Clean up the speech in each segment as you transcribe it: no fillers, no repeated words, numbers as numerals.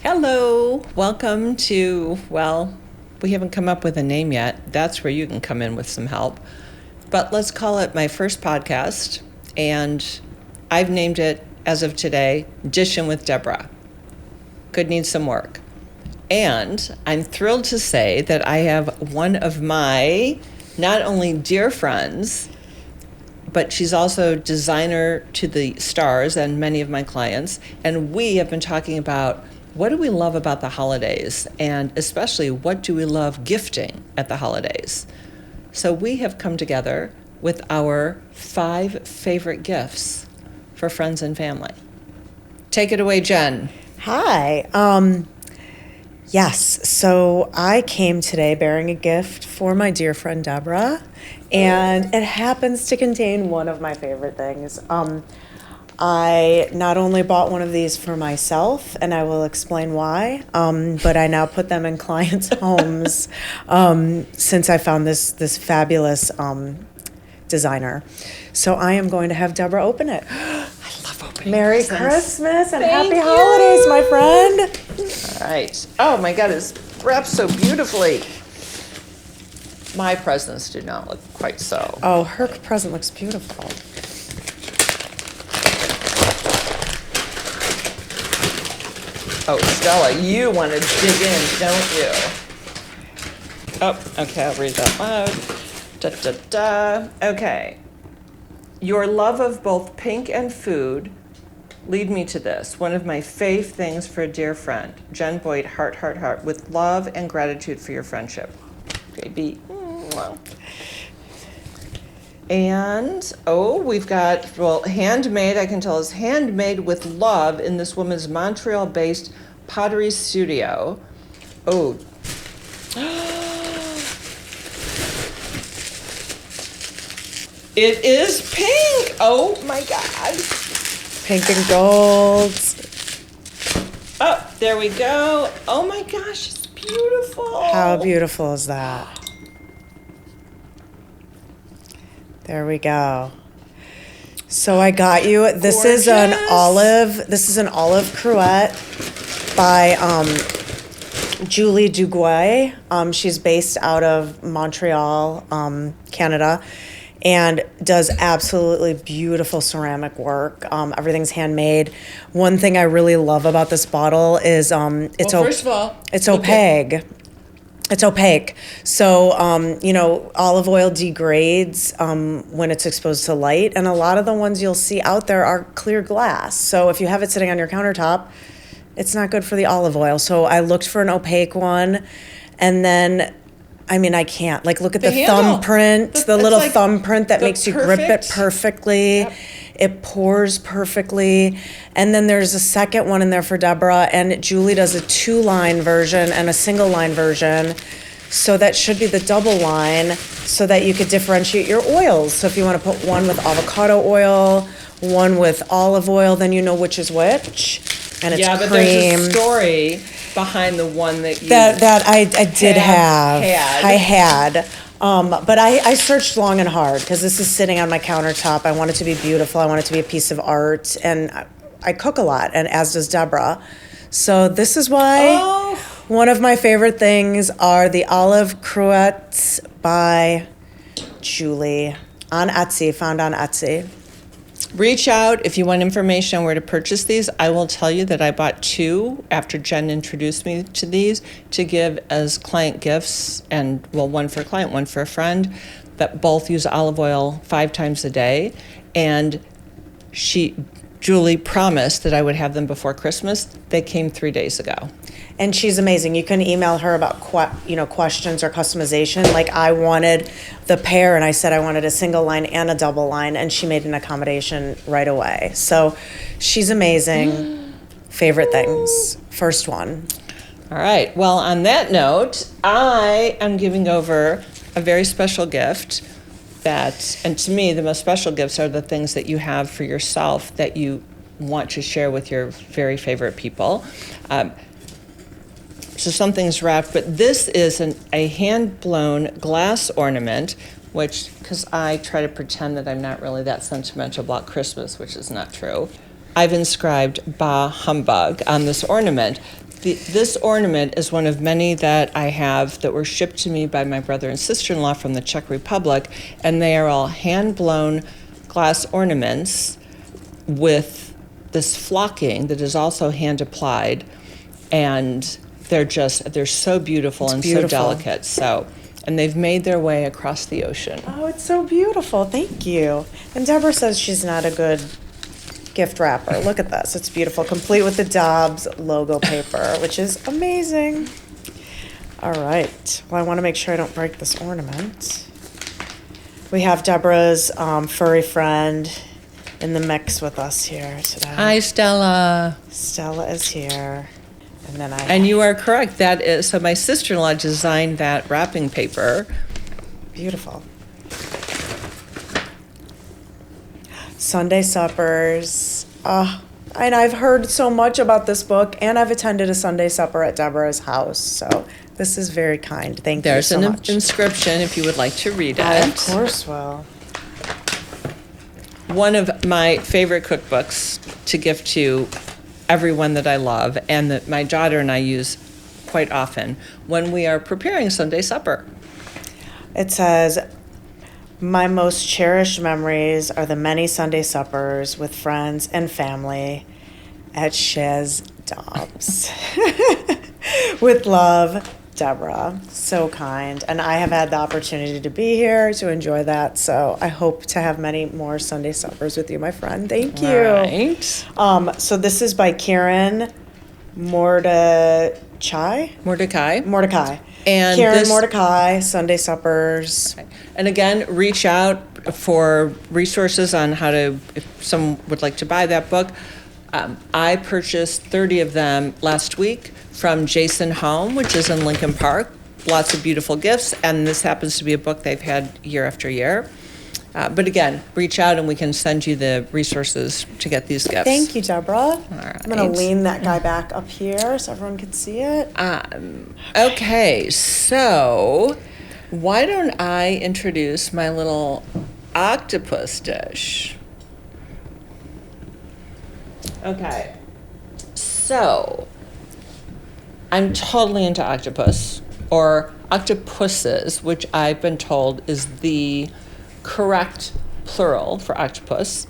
Hello, welcome to, well, we haven't come up with a name yet. That's where you can come in with some help. But let's call it my first podcast, and I've named it, as of today, Dishin' with Debra. Could need some work. And I'm thrilled to say that I have one of my, not only dear friends, but she's also designer to the stars and many of my clients. And we have been talking about what do we love about the holidays, and especially what do we love gifting at the holidays. So we have come together with our 5 favorite gifts for friends and family. Take it away, Jen. Hi. Yes, so I came today bearing a gift for my dear friend Debra, and it happens to contain one of my favorite things. I not only bought one of these for myself, and I will explain why, but I now put them in clients' homes since I found this fabulous designer. So I am going to have Debra open it. I love opening Merry presents. Christmas and Thank happy you. holidays, my friend. All right. Oh my God, it's wrapped so beautifully. My presents do not look quite so. Oh, her present looks beautiful. Oh, Stella, you want to dig in, don't you? Oh, okay, I'll read that loud. Da, da, da. Okay. Your love of both pink and food lead me to this. One of my fave things for a dear friend. Jen Boyd, heart, heart, heart, with love and gratitude for your friendship. Baby. Mwah. And, we've got, handmade, I can tell is handmade with love in this woman's Montreal-based pottery studio. Oh. It is pink! Oh my God. Pink and gold. Oh, there we go. Oh my gosh, it's beautiful. How beautiful is that? There we go. So I got you. This is an Gorgeous. olive cruette by Julie Duguay. She's based out of Montreal, Canada, and does absolutely beautiful ceramic work. Everything's handmade. One thing I really love about this bottle is First of all, it's look at- opaque. It's opaque. So, olive oil degrades when it's exposed to light. And a lot of the ones you'll see out there are clear glass. So if you have it sitting on your countertop, it's not good for the olive oil. So I looked for an opaque one. And then, I can't. Look at the handle. thumbprint, the It's little like thumbprint that the makes you grip it perfect- perfectly. Yep. It pours perfectly. And then there's a second one in there for Debra, and Julie does a 2-line version and a single-line version. So that should be the double line so that you could differentiate your oils. So if you want to put one with avocado oil, one with olive oil, then you know which is which. And it's Yeah, but cream. there's a story behind the one that you That I did have. had. I had. But I searched long and hard because this is sitting on my countertop. I want it to be beautiful. I want it to be a piece of art. And I cook a lot, and as does Debra. So this is why one of my favorite things are the olive cruettes by Julie on Etsy, found on Etsy. Reach out if you want information on where to purchase these. I will tell you that I bought 2 after Jen introduced me to these to give as client gifts, and one for a client, one for a friend, that both use olive oil 5 times a day. And Julie promised that I would have them before Christmas. They came 3 days ago. And she's amazing. You can email her about questions or customization. Like I wanted the pair, and I said I wanted a single line and a double line, and she made an accommodation right away. So she's amazing. Favorite things. First one. All right. Well, on that note, I am giving over a very special gift and to me, the most special gifts are the things that you have for yourself that you want to share with your very favorite people. So something's wrapped, but this is a hand-blown glass ornament, because I try to pretend that I'm not really that sentimental about Christmas, which is not true. I've inscribed "Bah Humbug" on this ornament. This ornament is one of many that I have that were shipped to me by my brother and sister-in-law from the Czech Republic, and they are all hand-blown glass ornaments with this flocking that is also hand-applied, and they're so beautiful and so delicate. So, and they've made their way across the ocean. Oh, it's so beautiful. Thank you. And Debra says she's not a good gift wrapper. Look at this. It's beautiful. Complete with the Dobbs logo paper, which is amazing. All right. Well, I want to make sure I don't break this ornament. We have Debra's furry friend in the mix with us here today. Hi, Stella. Stella is here. And then And you are correct. That is, so my sister-in-law designed that wrapping paper. Beautiful. Sunday suppers. And I've heard so much about this book, and I've attended a Sunday supper at Debra's house. So this is very kind. Thank you so much. There's an inscription if you would like to read it. I of course will. One of my favorite cookbooks to gift to everyone that I love and that my daughter and I use quite often when we are preparing Sunday supper. It says, "My most cherished memories are the many Sunday suppers with friends and family at Chez Dobbs. With love, Debra." So kind. And I have had the opportunity to be here to enjoy that. So I hope to have many more Sunday suppers with you, my friend. Thank you. All right. So this is by Karen Mordecai. And Karen Mordecai, Sunday suppers. And again, reach out for resources on how to, if someone would like to buy that book. I purchased 30 of them last week from Jason Home, which is in Lincoln Park. Lots of beautiful gifts, and this happens to be a book they've had year after year. But again, reach out and we can send you the resources to get these gifts. Thank you, Debra. All I'm going to lean that guy back up here so everyone can see it. Okay, so why don't I introduce my little octopus dish? Okay, so I'm totally into octopus, or octopuses, which I've been told is the correct plural for octopus.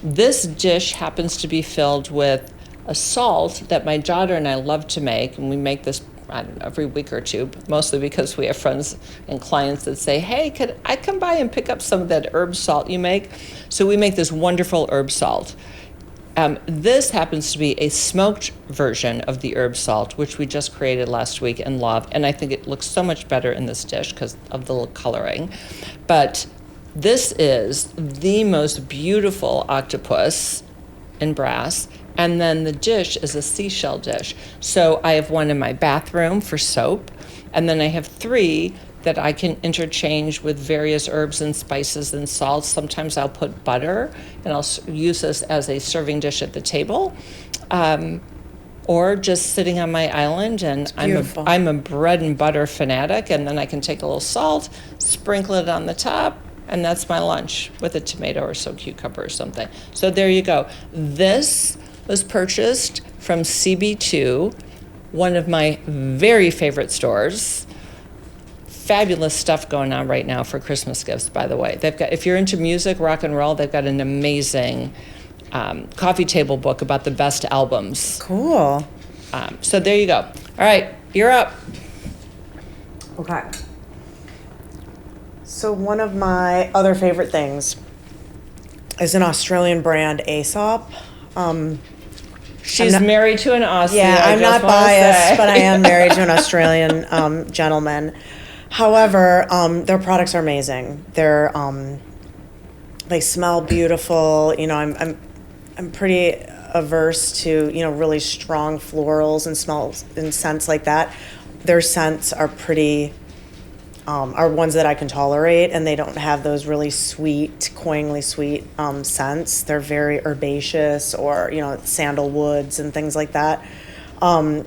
This dish happens to be filled with a salt that my daughter and I love to make, and we make this, I don't know, every week or two, mostly because we have friends and clients that say, "Hey, could I come by and pick up some of that herb salt you make?" So we make this wonderful herb salt. This happens to be a smoked version of the herb salt, which we just created last week and love. And I think it looks so much better in this dish because of the little coloring. But this is the most beautiful octopus in brass. And then the dish is a seashell dish. So I have one in my bathroom for soap. And then I have 3 that I can interchange with various herbs and spices and salts. Sometimes I'll put butter, and I'll use this as a serving dish at the table, or just sitting on my island. And I'm a bread and butter fanatic, and then I can take a little salt, sprinkle it on the top, and that's my lunch with a tomato or some cucumber or something. So there you go. This was purchased from CB2, one of my very favorite stores. Fabulous stuff going on right now for Christmas gifts, by the way. They've got, if you're into music, rock and roll, they've got an amazing coffee table book about the best albums. Cool. So there you go. All right, you're up. Okay. So one of my other favorite things is an Australian brand, Aesop. She's married to an Aussie. Yeah, I'm not biased, but I am married to an Australian gentleman. However, their products are amazing. They smell beautiful. You know, I'm pretty averse to, you know, really strong florals and smells and scents like that. Their scents are pretty, are ones that I can tolerate, and they don't have those really sweet, cloyingly sweet scents. They're very herbaceous, or, you know, sandalwoods and things like that.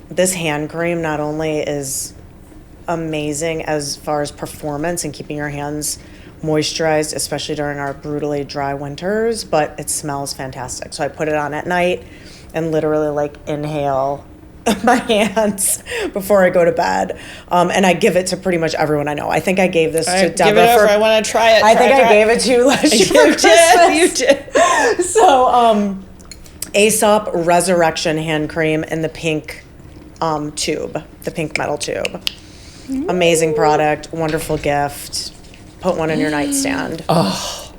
This hand cream not only is amazing as far as performance and keeping your hands moisturized, especially during our brutally dry winters, but it smells fantastic. So I put it on at night and literally like inhale my hands before I go to bed, and I give it to pretty much everyone I know. I think I gave this All to right, Debra. give it over. I want to try it. I think I gave it to you last year for Christmas. You did. So, Aesop Resurrection hand cream in the pink tube, the pink metal tube. Amazing product, wonderful gift. Put one in your nightstand. Oh,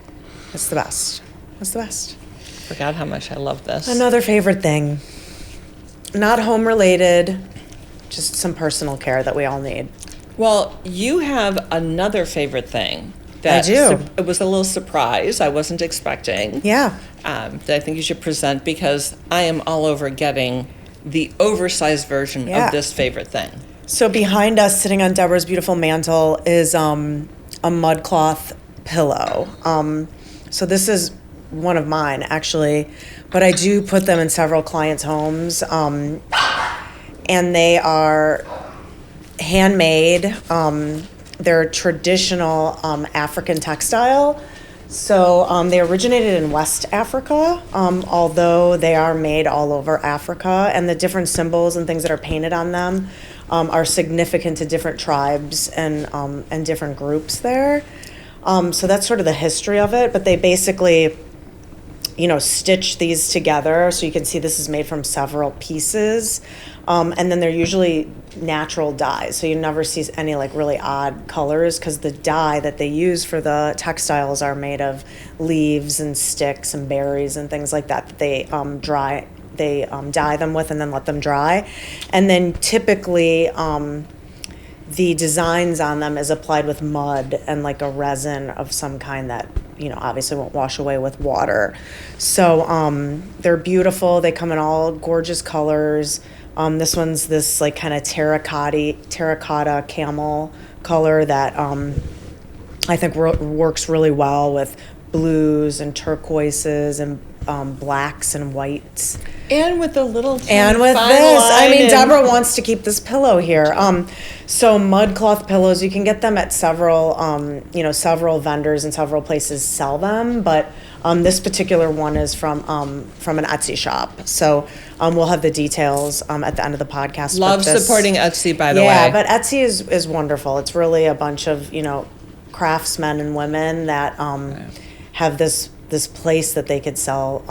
It's the best. It's the best. forgot how much I love this. Another favorite thing. Not home related, just some personal care that we all need. Well, you have another favorite thing. That I do. It was a little surprise. I wasn't expecting. Yeah. That I think you should present because I am all over getting the oversized version Yeah. of this favorite thing. So behind us, sitting on Deborah's beautiful mantle, is a mud cloth pillow. So this is one of mine, actually, but I do put them in several clients' homes, and they are handmade. They're traditional African textile. So they originated in West Africa, although they are made all over Africa, and the different symbols and things that are painted on them are significant to different tribes and different groups there. So that's sort of the history of it, but they basically, stitch these together. So you can see this is made from several pieces. And then they're usually natural dyes. So you never see any really odd colors because the dye that they use for the textiles are made of leaves and sticks and berries and things like that they dye them with and then let them dry. And then typically the designs on them is applied with mud and a resin of some kind that obviously won't wash away with water. So they're beautiful. They come in all gorgeous colors. This one's this kind of terracotta camel color that I think works really well with blues and turquoises and blacks and whites. And with a little And with fine this, line Debra wants to keep this pillow here. So mud cloth pillows, you can get them at several vendors and several places sell them, but this particular one is from an Etsy shop. So we'll have the details at the end of the podcast. Love supporting Etsy, by the way. Yeah, but Etsy is wonderful. It's really a bunch of craftsmen and women that have this place that they could sell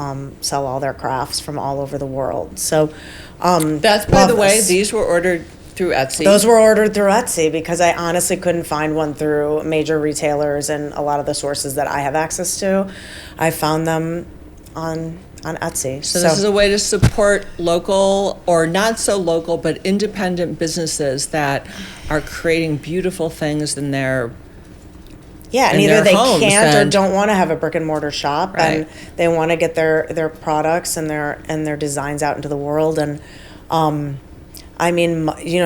all their crafts from all over the world. So That's, by the way, these were ordered through Etsy. Those were ordered through Etsy because I honestly couldn't find one through major retailers and a lot of the sources that I have access to. I found them on Etsy. So this is a way to support local or not so local, but independent businesses that are creating beautiful things in their Yeah, and in either their they homes can't or and- don't want to have a brick and mortar shop, and Right. they want to get their products and their designs out into the world. And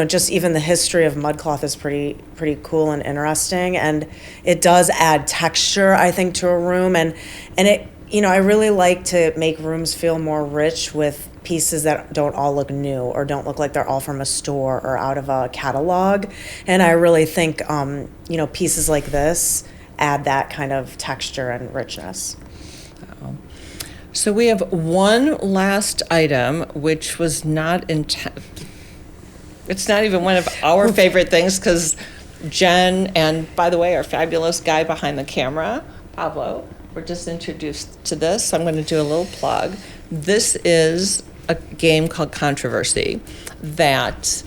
just even the history of mudcloth is pretty cool and interesting, and it does add texture, I think, to a room, and it I really like to make rooms feel more rich with pieces that don't all look new or don't look like they're all from a store or out of a catalog. And I really think pieces like this add that kind of texture and richness. So we have one last item, which was it's not even one of our favorite things because Jen and, by the way, our fabulous guy behind the camera, Pablo, were just introduced to this. So I'm going to do a little plug. This is a game called Controversy that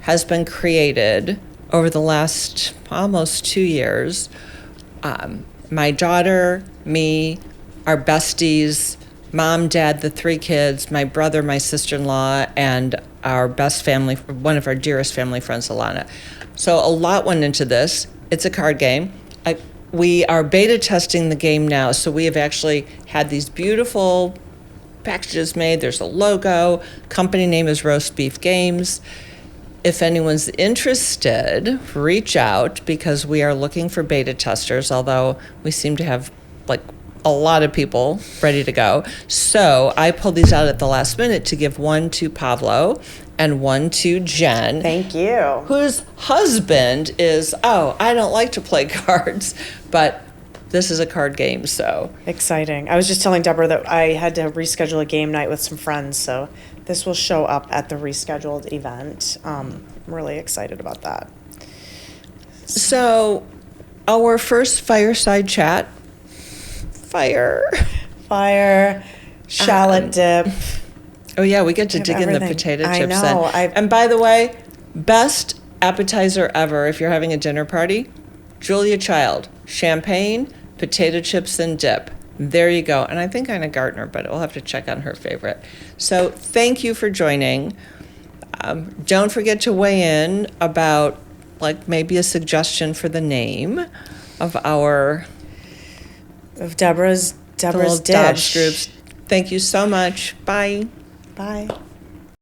has been created over the last almost 2 years. My daughter, me, our besties, mom, dad, the 3 kids, my brother, my sister-in-law, and our best family, one of our dearest family friends, Alana. So a lot went into this. It's a card game. We are beta testing the game now, so we have actually had these beautiful packages made. There's a logo. Company name is Roast Beef Games. If anyone's interested, reach out because we are looking for beta testers, although we seem to have a lot of people ready to go. So I pulled these out at the last minute to give one to Pablo and one to Jen. Thank you. Whose husband is, I don't like to play cards, but this is a card game, so. Exciting. I was just telling Debra that I had to reschedule a game night with some friends, so this will show up at the rescheduled event. I'm really excited about that. So, our first fireside chat, fire, shallot dip. Oh yeah, we get to dig in the everything. potato I chips know, then. And by the way, best appetizer ever if you're having a dinner party, Julia Child, champagne, potato chips and dip. There you go. And I think Ina Gardner, but we'll have to check on her favorite. So thank you for joining. Don't forget to weigh in about like maybe a suggestion for the name of our Debra's little dish. Dobbs groups. Thank you so much. Bye. Bye.